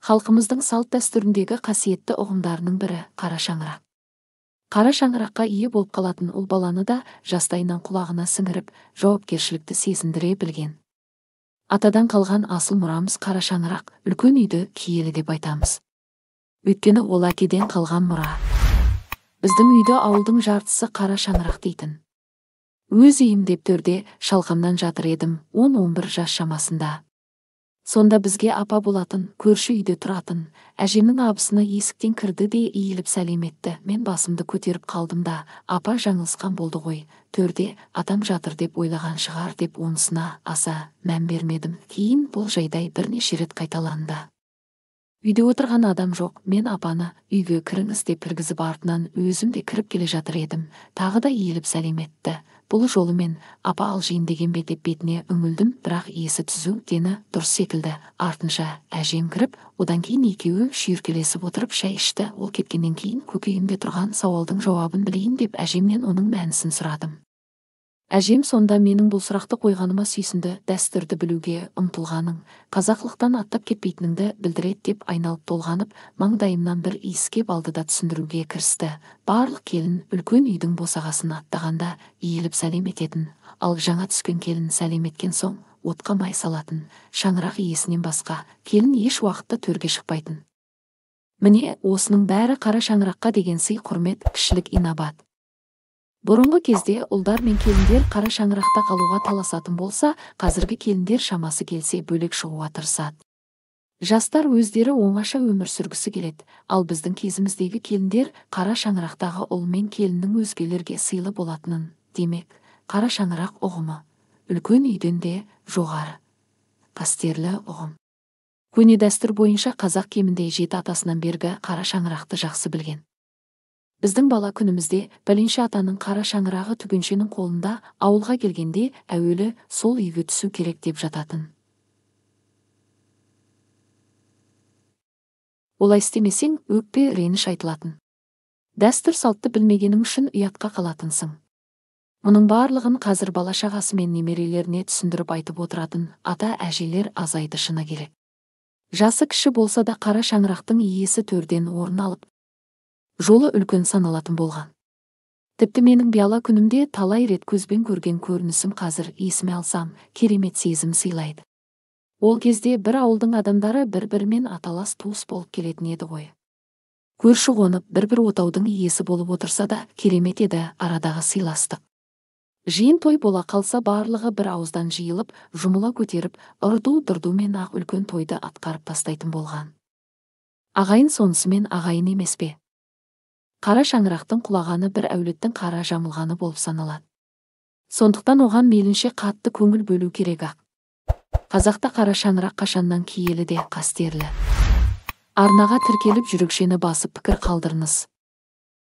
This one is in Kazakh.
Халқымыздың салт дәстүріндегі қасиетті ұғымдарының бірі қара шаңырақ. Қара шаңыраққа ие болып қалатын ұл баланы да жастайынан құлағына сіңіріп, жауапкершілікті сезіндіре білген. Атадан қалған асыл мұрамыз қара шаңырақ, үлкен үйді киелі деп айтамыз. Өйткені ол әкеден қалған мұра. Біздің үйді ауылдың жартысы қара шаңырақ дейтін. Өз үйім деп төрде шалқамнан жатыр едім, 10-11 жас шамасында. Сонда бізге апа болатын, көрші үйде тұратын, әжемнің абысыны есіктен кірді де иіліп сәлем етті. Мен басымды көтеріп қалдым да, апа жаңылысқан болды ғой, төрде атам жатыр деп ойлаған шығар деп онысына аса мән бермедім. Кейін бұл жайдай бірнеше рет қайталанды. Үйде отырған адам жоқ, мен апаны үйге кіріңіз деп кіргізіп артынан өзім де кіріп келе жатыр едім. Тағы да иіліп сәлем етті. Бұл жолы мен апа алжиын деген бе деп бетіне үңілдім, бірақ есі түзу, дені дұрыс секілді. Артынша әжем кіріп, одан кейін екеуі шүйіркелесіп отырып шай ішті. Ол кеткеннен кейін көкейімде тұрған сауалдың жауабын білейін деп әжемнен оның мәнісін сұрадым. Әжем сонда менің бұл сұрақты қойғаныма сүйсінді. Дәстүрді білуге ұмтылғаның, қазақылықтан аттап кетпейтініңді білдіреді деп айналып толғанып, маңдайымнан бір иіскеп алды да түсіндіруге кірісті. Барлық келін үлкен үйдің босағасын аттағанда иіліп сәлем ететін, ал жаңа түскен келін сәлем еткен соң отқа май салатын, шаңырақ иесінен басқа келін еш уақытта төрге шықпайтын. Міне осының бәрі қара шаңыраққа деген сый құрмет, кішілік инабат. Бұрынғы кезде ұлдар мен келіндер қара шаңырақта қалуға таласатын болса, қазіргі келіндер шамасы келсе бөлек шығуға тырысады. Жастар өздері оңаша өмір сүргісі келеді, ал біздің кезіміздегі келіндер қара шаңырақтағы ұл мен келіннің өзгелерге сыйлы болатынын, демек, қара шаңырақ ұғымы үлкен үйден де жоғары, қастерлі ұғым. Көне дәстүр бойынша қазақ кемінде 7 атасынан бергі қара шаңырақты жақсы білген. Біздің бала күнімізде пәленше атаның қара шаңырағы түгеншенің қолында, ауылға келгенде әуелі сол үйге түсу керек деп жататын. Олай істемесең өкпе реніш айтылатын. Дәстүр салтты білмегенің үшін ұятқа қалатынсың. Мұның барлығын қазір бала шағасы мен немерелеріне түсіндіріп айтып отыратын ата әжелер азайды шыны керек. Жасы кіші болса да қара шаңырақтың иесі төрден орын алып, жолы үлкен саналатын болған. Тіпті менің бала күнімде талай рет көзбен көрген көрінісім қазір есіме алсам, керемет сезім сыйлайды. Ол кезде бір ауылдың адамдары бір-бірімен аталас туыс болып келетін еді ғой. Көрші қонып, бір-бір отаудың иесі болып отырса да керемет еді арадағы сыйластық. Жиын той бола қалса барлығы бір ауыздан жиылып, жұмыла көтеріп, ұрду-дұрдумен ақ үлкен тойды атқарып тастайтын болған. Ағайын сонысымен ағайын емес пе? Қара шаңырақтың құлағаны бір әулеттің қара жамылғаны болып саналады. Сондықтан оған мейлінше қатты көңіл бөлу керек ақ. Қазақта қара шаңырақ қашаннан киелі де қастерлі. Арнаға тіркеліп жүрекшені басып пікір қалдырыңыз.